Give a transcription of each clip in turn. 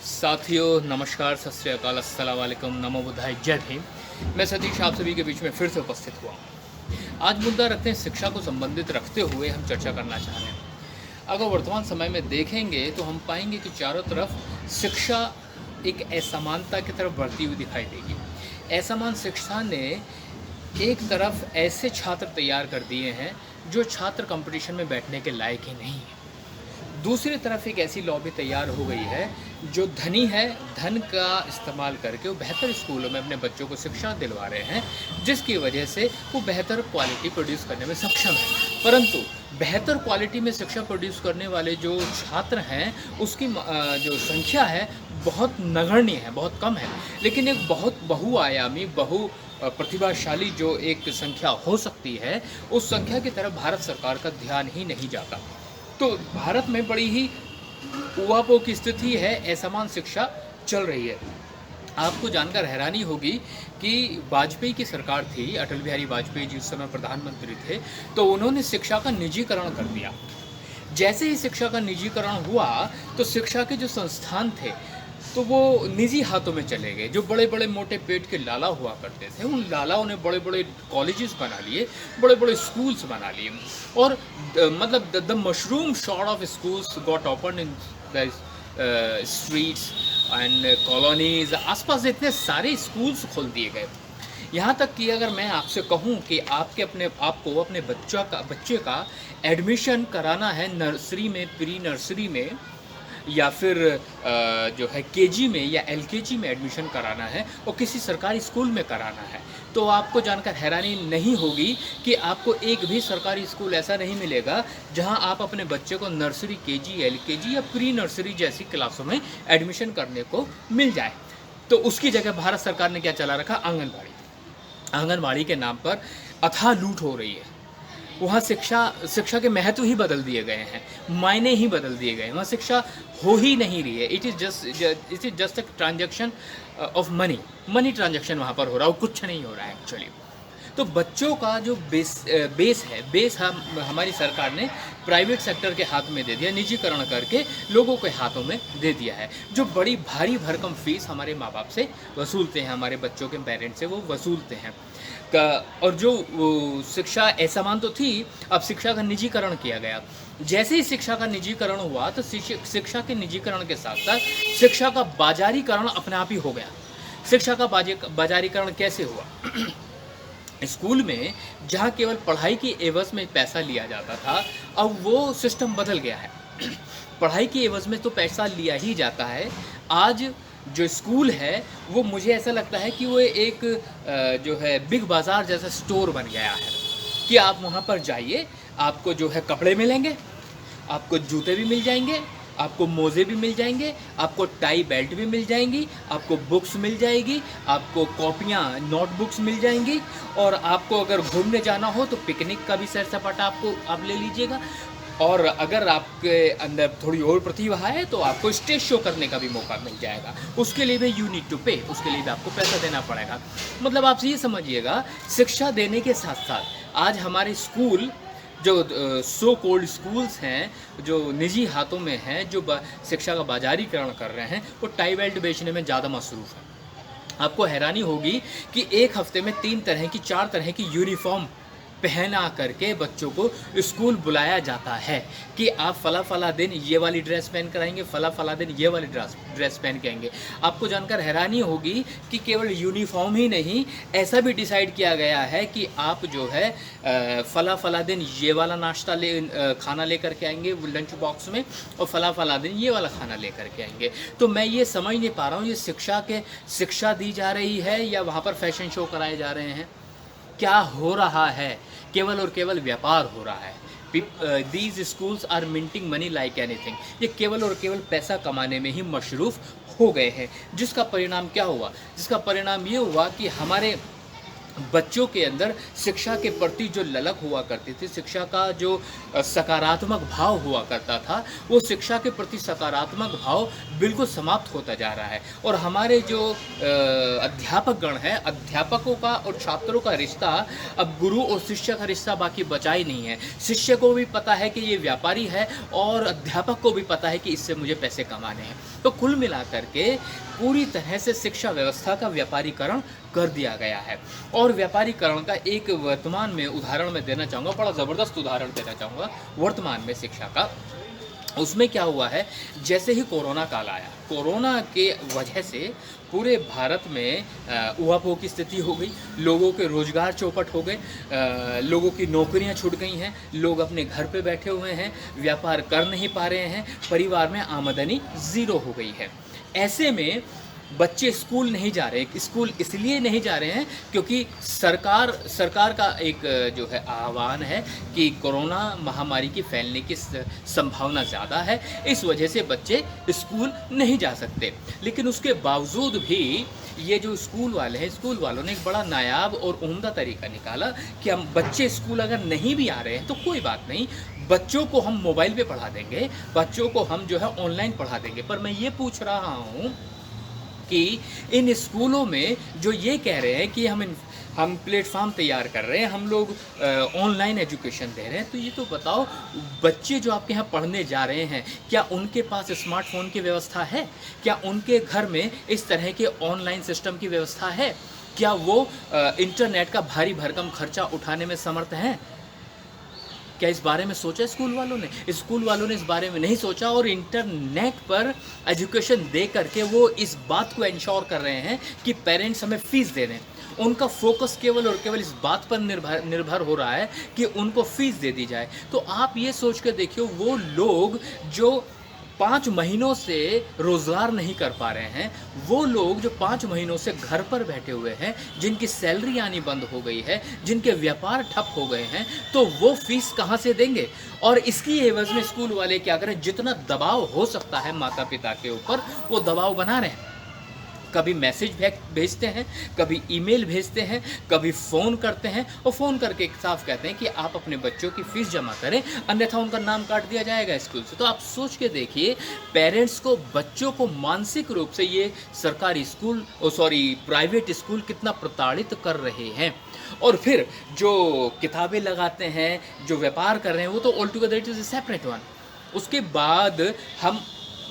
साथियों नमस्कार, सत श्री अकाल, अस्सलाम वालेकुम, नमो बुद्धाय, जय भीम। मैं सतीश आप सभी के बीच में फिर से उपस्थित हुआ हूँ। आज मुद्दा रखते हैं शिक्षा को संबंधित रखते हुए हम चर्चा करना चाह रहे हैं। अगर वर्तमान समय में देखेंगे तो हम पाएंगे कि चारों तरफ शिक्षा एक असमानता की तरफ बढ़ती हुई दिखाई देगी। असमान शिक्षा ने एक तरफ ऐसे छात्र तैयार कर दिए हैं जो छात्र कंपटीशन में बैठने के लायक ही नहीं है। दूसरी तरफ एक ऐसी लॉबी तैयार हो गई है जो धनी है, धन का इस्तेमाल करके वो बेहतर स्कूलों में अपने बच्चों को शिक्षा दिलवा रहे हैं, जिसकी वजह से वो बेहतर क्वालिटी प्रोड्यूस करने में सक्षम है। परंतु बेहतर क्वालिटी में शिक्षा प्रोड्यूस करने वाले जो छात्र हैं उसकी जो संख्या है बहुत नगण्य है, बहुत कम है। लेकिन एक बहुत बहुआयामी प्रतिभाशाली जो एक संख्या हो सकती है, उस संख्या की तरफ भारत सरकार का ध्यान ही नहीं जाता। तो भारत में बड़ी ही उहापोह की स्थिति है, असमान शिक्षा चल रही है। आपको जानकर हैरानी होगी कि वाजपेयी की सरकार थी, अटल बिहारी वाजपेयी जी उस समय प्रधानमंत्री थे, तो उन्होंने शिक्षा का निजीकरण कर दिया। जैसे ही शिक्षा का निजीकरण हुआ तो शिक्षा के जो संस्थान थे तो वो निजी हाथों में चले गए। जो बड़े बड़े मोटे पेट के लाला हुआ करते थे, उन लालाओं ने बड़े बड़े कॉलेजेस बना लिए, बड़े बड़े स्कूल्स बना लिए, और मतलब the mushroom short of schools got open in the streets and colonies. आसपास इतने सारे स्कूल्स खोल दिए गए। यहाँ तक कि अगर मैं आपसे कहूँ कि आपको अपने बच्चे का एडमिशन कराना है नर्सरी में, प्री नर्सरी में, या फिर जो है केजी में या एलकेजी में एडमिशन कराना है और किसी सरकारी स्कूल में कराना है, तो आपको जानकर हैरानी नहीं होगी कि आपको एक भी सरकारी स्कूल ऐसा नहीं मिलेगा जहां आप अपने बच्चे को नर्सरी, केजी, एलकेजी या प्री नर्सरी जैसी क्लासों में एडमिशन करने को मिल जाए। तो उसकी जगह भारत सरकार ने क्या चला रखा? आंगनबाड़ी। आंगनबाड़ी के नाम पर अथाह लूट हो रही है। वहाँ शिक्षा के महत्व ही बदल दिए गए हैं, मायने ही बदल दिए गए हैं। वहाँ शिक्षा हो ही नहीं रही है। It is just a transaction of money transaction वहाँ पर हो रहा है, कुछ नहीं हो रहा है एक्चुअली। तो बच्चों का जो बेस हमारी सरकार ने प्राइवेट सेक्टर के हाथ में दे दिया, निजीकरण करके लोगों के हाथों में दे दिया है। जो बड़ी भारी भरकम फीस हमारे माँ बाप से वसूलते हैं, हमारे बच्चों के पेरेंट्स से वो वसूलते हैं और जो शिक्षा असमान तो थी, अब शिक्षा का निजीकरण किया गया। जैसे ही शिक्षा का निजीकरण हुआ तो शिक्षा के निजीकरण के साथ साथ शिक्षा का बाजारीकरण अपने आप ही हो गया। शिक्षा का बाजारीकरण कैसे हुआ? स्कूल में जहाँ केवल पढ़ाई की एवज में पैसा लिया जाता था, अब वो सिस्टम बदल गया है। पढ़ाई की एवज में तो पैसा लिया ही जाता है। आज जो स्कूल है वो, मुझे ऐसा लगता है कि वो एक जो है बिग बाज़ार जैसा स्टोर बन गया है कि आप वहाँ पर जाइए, आपको जो है कपड़े मिलेंगे, आपको जूते भी मिल जाएंगे, आपको मोज़े भी मिल जाएंगे, आपको टाई बेल्ट भी मिल जाएंगी, आपको बुक्स मिल जाएगी, आपको कॉपियाँ, नोटबुक्स मिल जाएंगी, और आपको अगर घूमने जाना हो तो पिकनिक का भी सैर सपाटा आप ले लीजिएगा। और अगर आपके अंदर थोड़ी और प्रतिभा है तो आपको स्टेज शो करने का भी मौका मिल जाएगा। उसके लिए भी यू नीड टू पे, उसके लिए भी आपको पैसा देना पड़ेगा। मतलब आप ये समझिएगा, शिक्षा देने के साथ साथ आज हमारे स्कूल जो सो कोल्ड स्कूल्स हैं, जो निजी हाथों में हैं, जो शिक्षा का बाजारीकरण कर रहे हैं, वो टाई बेल्ट बेचने में ज़्यादा मसरूफ़ है। आपको हैरानी होगी कि एक हफ्ते में 4 तरह की यूनिफॉर्म पहना करके बच्चों को स्कूल बुलाया जाता है कि आप फला दिन ये वाली ड्रेस पहन कर आएंगे, फला दिन ये वाली ड्रेस पहन के आएंगे। आपको जानकर हैरानी होगी कि केवल यूनिफॉर्म ही नहीं, ऐसा भी डिसाइड किया गया है कि आप जो है फला दिन ये वाला खाना लेकर के आएंगे लंच बॉक्स में, और फला दिन ये वाला खाना लेकर के आएंगे। तो मैं ये समझ नहीं पा रहा हूँ, ये शिक्षा दी जा रही है या वहाँ पर फैशन शो कराए जा रहे हैं? क्या हो रहा है? केवल और केवल व्यापार हो रहा है। These schools are minting money like anything. ये केवल और केवल पैसा कमाने में ही मशरूफ़ हो गए हैं। जिसका परिणाम क्या हुआ? जिसका परिणाम ये हुआ कि हमारे बच्चों के अंदर शिक्षा के प्रति जो ललक हुआ करती थी, शिक्षा का जो सकारात्मक भाव हुआ करता था, वो शिक्षा के प्रति सकारात्मक भाव बिल्कुल समाप्त होता जा रहा है। और हमारे जो अध्यापकगण हैं, अध्यापकों का और छात्रों का रिश्ता, अब गुरु और शिष्य का रिश्ता बाकी बचा ही नहीं है। शिष्य को भी पता है कि ये व्यापारी है और अध्यापक को भी पता है कि इससे मुझे पैसे कमाने हैं। तो कुल मिलाकर के पूरी तरह से शिक्षा व्यवस्था का व्यापारीकरण कर दिया गया है। और व्यापारीकरण का एक वर्तमान में उदाहरण मैं देना चाहूँगा, बड़ा ज़बरदस्त उदाहरण देना चाहूँगा वर्तमान में शिक्षा का। उसमें क्या हुआ है, जैसे ही कोरोना काल आया, कोरोना के वजह से पूरे भारत में ऊहापोह की स्थिति हो गई, लोगों के रोज़गार चौपट हो गए, लोगों की नौकरियां छूट गई हैं, लोग अपने घर पे बैठे हुए हैं, व्यापार कर नहीं पा रहे हैं, परिवार में आमदनी ज़ीरो हो गई है। ऐसे में बच्चे स्कूल नहीं जा रहे। स्कूल इसलिए नहीं जा रहे हैं क्योंकि सरकार का एक जो है आह्वान है कि कोरोना महामारी की फैलने की संभावना ज़्यादा है, इस वजह से बच्चे स्कूल नहीं जा सकते। लेकिन उसके बावजूद भी ये जो स्कूल वाले हैं, स्कूल वालों ने एक बड़ा नायाब और उम्दा तरीका निकाला कि हम बच्चे स्कूल अगर नहीं भी आ रहे हैं तो कोई बात नहीं, बच्चों को हम मोबाइल पे पढ़ा देंगे, बच्चों को हम जो है ऑनलाइन पढ़ा देंगे। पर मैं ये पूछ रहा हूँ कि इन स्कूलों में जो ये कह रहे हैं कि हम प्लेटफॉर्म तैयार कर रहे हैं, हम लोग ऑनलाइन एजुकेशन दे रहे हैं, तो ये तो बताओ, बच्चे जो आपके यहाँ पढ़ने जा रहे हैं, क्या उनके पास स्मार्टफोन की व्यवस्था है? क्या उनके घर में इस तरह के ऑनलाइन सिस्टम की व्यवस्था है? क्या वो इंटरनेट का भारी भरकम खर्चा उठाने में समर्थ हैं? क्या इस बारे में सोचा स्कूल वालों ने? स्कूल वालों ने इस बारे में नहीं सोचा और इंटरनेट पर एजुकेशन दे करके वो इस बात को इंश्योर कर रहे हैं कि पेरेंट्स हमें फ़ीस दे दें। उनका फोकस केवल और केवल इस बात पर निर्भर हो रहा है कि उनको फ़ीस दे दी जाए। तो आप ये सोच कर देखिए, वो लोग जो 5 महीनों से रोज़गार नहीं कर पा रहे हैं, वो लोग जो 5 महीनों से घर पर बैठे हुए हैं, जिनकी सैलरी आनी बंद हो गई है, जिनके व्यापार ठप हो गए हैं, तो वो फीस कहाँ से देंगे? और इसकी एवज़ में स्कूल वाले क्या करें, जितना दबाव हो सकता है माता पिता के ऊपर, वो दबाव बना रहे हैं। कभी मैसेज भेजते हैं, कभी ईमेल भेजते हैं, कभी फ़ोन करते हैं और फ़ोन करके साफ कहते हैं कि आप अपने बच्चों की फ़ीस जमा करें, अन्यथा उनका नाम काट दिया जाएगा स्कूल से। तो आप सोच के देखिए, पेरेंट्स को, बच्चों को मानसिक रूप से ये सरकारी स्कूल प्राइवेट स्कूल कितना प्रताड़ित कर रहे हैं। और फिर जो किताबें लगाते हैं, जो व्यापार कर रहे हैं, वो तो all together it is a separate one. उसके बाद हम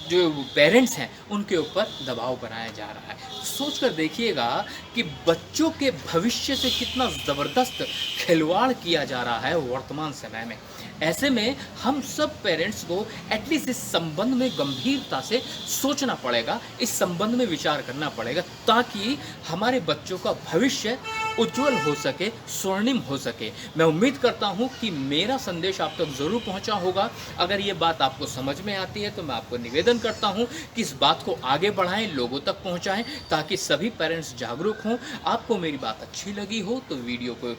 जो पेरेंट्स हैं उनके ऊपर दबाव बनाया जा रहा है। सोच कर देखिएगा कि बच्चों के भविष्य से कितना ज़बरदस्त खिलवाड़ किया जा रहा है वर्तमान समय में। ऐसे में हम सब पेरेंट्स को एटलीस्ट इस संबंध में गंभीरता से सोचना पड़ेगा, इस संबंध में विचार करना पड़ेगा, ताकि हमारे बच्चों का भविष्य उज्जवल हो सके, स्वर्णिम हो सके। मैं उम्मीद करता हूं कि मेरा संदेश आप तक ज़रूर पहुंचा होगा। अगर ये बात आपको समझ में आती है तो मैं आपको निवेदन करता हूं कि इस बात को आगे बढ़ाएं, लोगों तक पहुंचाएं, ताकि सभी पेरेंट्स जागरूक हों। आपको मेरी बात अच्छी लगी हो तो वीडियो को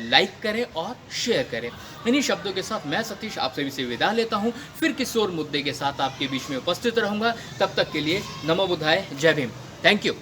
लाइक करें और शेयर करें। इन्हीं शब्दों के साथ मैं सतीश आप सभी से विदा लेता हूं। फिर किसी और मुद्दे के साथ आपके बीच में उपस्थित रहूंगा। तब तक के लिए नमो बुद्धाय, जय भीम, थैंक यू।